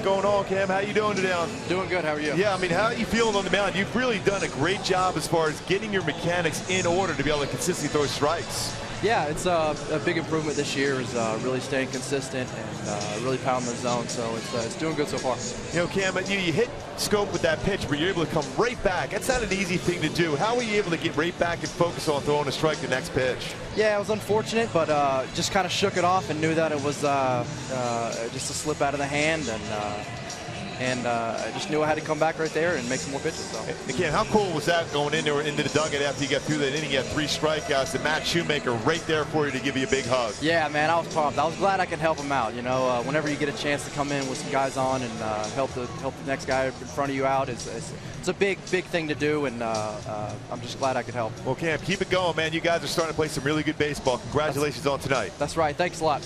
going on, Cam? How you doing today? Doing good. How are you? Yeah, I mean, how are you feeling on the mound? You've really done a great job as far as getting your mechanics in order to be able to consistently throw strikes. Yeah, it's a big improvement this year. Is really staying consistent and really pounding the zone. So it's doing good so far. You know, Cam, you hit scope with that pitch, but you're able to come right back. That's not an easy thing to do. How were you able to get right back and focus on throwing a strike the next pitch? Yeah, it was unfortunate, but just kind of shook it off and knew that it was just a slip out of the hand, and I just knew I had to come back right there and make some more pitches. So. And Cam, how cool was that going in there into the dugout after you got through that inning? You had 3 strikeouts, and Matt Shoemaker right there for you to give you a big hug. Yeah, man, I was pumped. I was glad I could help him out. You know, whenever you get a chance to come in with some guys on and help the next guy in front of you out, it's a big thing to do, and I'm just glad I could help. Well, Cam, keep it going, man. You guys are starting to play some really good baseball. Congratulations on tonight. That's right. Thanks a lot.